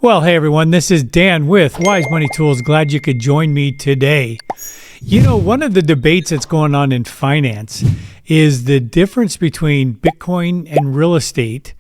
Well, hey everyone, this is Dan with Wise Money Tools. Glad you could join me today. You know, one of the debates that's going on in finance is the difference between Bitcoin and real estate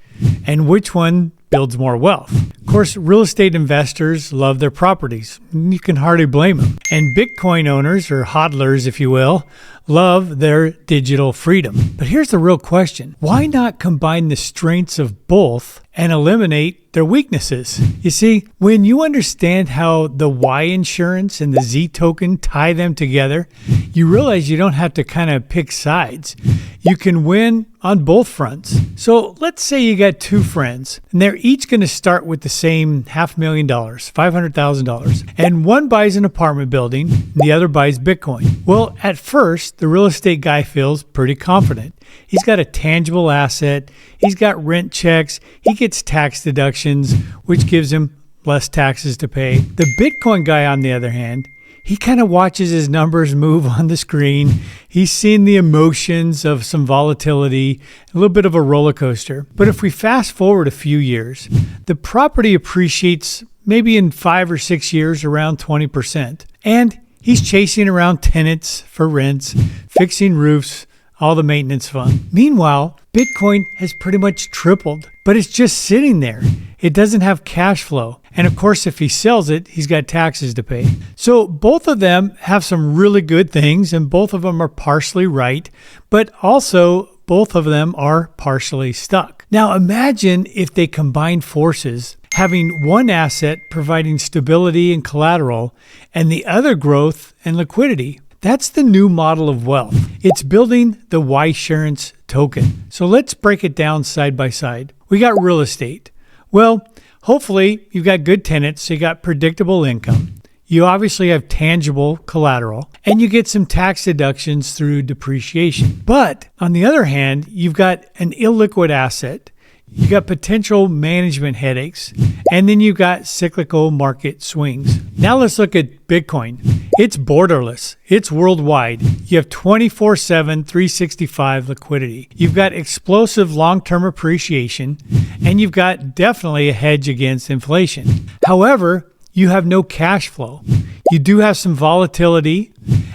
and which one builds more wealth. Of course, real estate investors love their properties. You can hardly blame them. And Bitcoin owners, or hodlers, if you will, love their digital freedom. But here's the real question. Why not combine the strengths of both and eliminate their weaknesses? You see, when you understand how the Y insurance and the Z token tie them together, you realize you don't have to kind of pick sides. You can win on both fronts. So let's say you got two friends and they're each going to start with the same $500,000, $500,000. And one buys an apartment building, and the other buys Bitcoin. Well, at first, the real estate guy feels pretty confident. He's got a tangible asset. He's got rent checks. He gets tax deductions, which gives him less taxes to pay. The Bitcoin guy, on the other hand, he kind of watches his numbers move on the screen. He's seen the emotions of some volatility, a little bit of a roller coaster. But if we fast forward a few years, the property appreciates maybe in 5 or 6 years around 20%. And he's chasing around tenants for rents, fixing roofs, all the maintenance fun. Meanwhile, Bitcoin has pretty much tripled, but it's just sitting there. It doesn't have cash flow. And of course, if he sells it, he's got taxes to pay. So both of them have some really good things, and both of them are partially right, but also both of them are partially stuck. Now imagine if they combine forces, having one asset providing stability and collateral, and the other growth and liquidity. That's the new model of wealth. It's building the YLDZ Token. So let's break it down side by side. We got real estate. Well, hopefully you've got good tenants, so you got predictable income. You obviously have tangible collateral, and you get some tax deductions through depreciation. But on the other hand, you've got an illiquid asset. You got potential management headaches, and then you've got cyclical market swings. Now let's look at Bitcoin. It's borderless. It's worldwide. You have 24/7, 365 liquidity. You've got explosive long-term appreciation, and you've got definitely a hedge against inflation. However, you have no cash flow. You do have some volatility,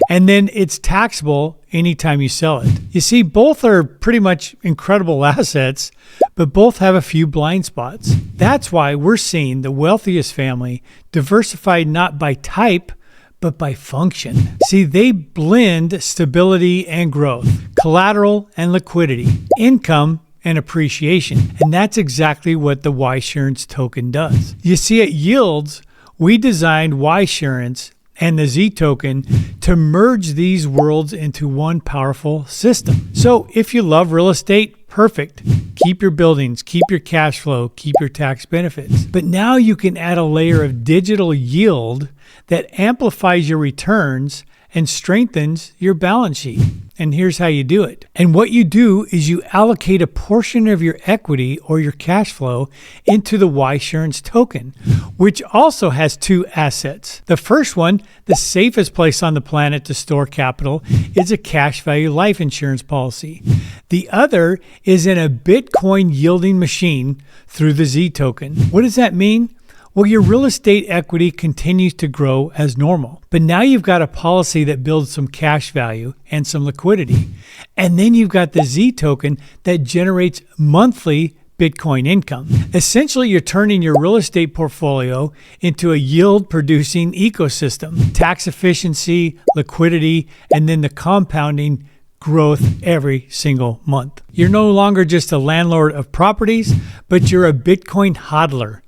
and then it's taxable anytime you sell it. You see, both are pretty much incredible assets, but both have a few blind spots. That's why we're seeing the wealthiest family diversified not by type, but by function. See, they blend stability and growth, collateral and liquidity, income and appreciation. And that's exactly what the YLDZ token does. You see, at Yields, we designed YLDZ and the Z token to merge these worlds into one powerful system. So if you love real estate, perfect. Keep your buildings, keep your cash flow, keep your tax benefits. But now you can add a layer of digital yield that amplifies your returns and strengthens your balance sheet. And here's how you do it. And what you do is you allocate a portion of your equity or your cash flow into the YLDZ token, which also has two assets. The first one, the safest place on the planet to store capital, is a cash value life insurance policy. The other is in a Bitcoin yielding machine through the Z token. What does that mean? Well, your real estate equity continues to grow as normal, but now you've got a policy that builds some cash value and some liquidity. And then you've got the Z token that generates monthly Bitcoin income. Essentially, you're turning your real estate portfolio into a yield-producing ecosystem, tax efficiency, liquidity, and then the compounding growth every single month. You're no longer just a landlord of properties, but you're a Bitcoin hodler.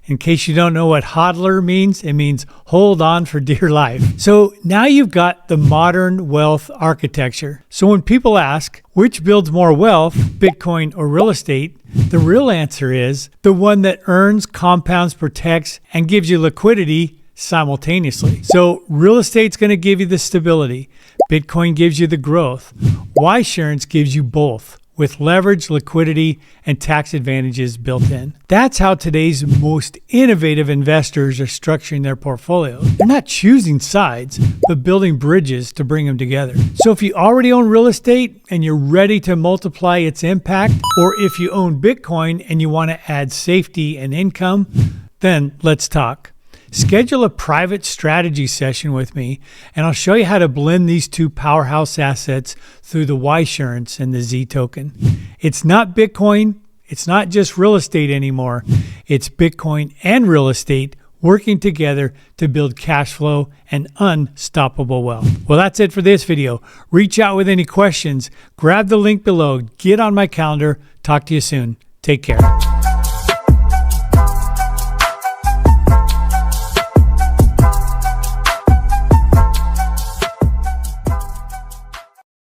In case you don't know what hodler means, it means hold on for dear life. So now you've got the modern wealth architecture. So when people ask, which builds more wealth, Bitcoin or real estate, the real answer is the one that earns, compounds, protects, and gives you liquidity simultaneously. So real estate's going to give you the stability. Bitcoin gives you the growth. YLDZ gives you both, with leverage, liquidity, and tax advantages built in. That's how today's most innovative investors are structuring their portfolio. They're not choosing sides, but building bridges to bring them together. So if you already own real estate and you're ready to multiply its impact, or if you own Bitcoin and you want to add safety and income, then let's talk. Schedule a private strategy session with me, and I'll show you how to blend these two powerhouse assets through the YLDZ and the Z token. It's not Bitcoin. It's not just real estate anymore. It's Bitcoin and real estate working together to build cash flow and unstoppable wealth. Well, that's it for this video. Reach out with any questions. Grab the link below. Get on my calendar. Talk to you soon. Take care.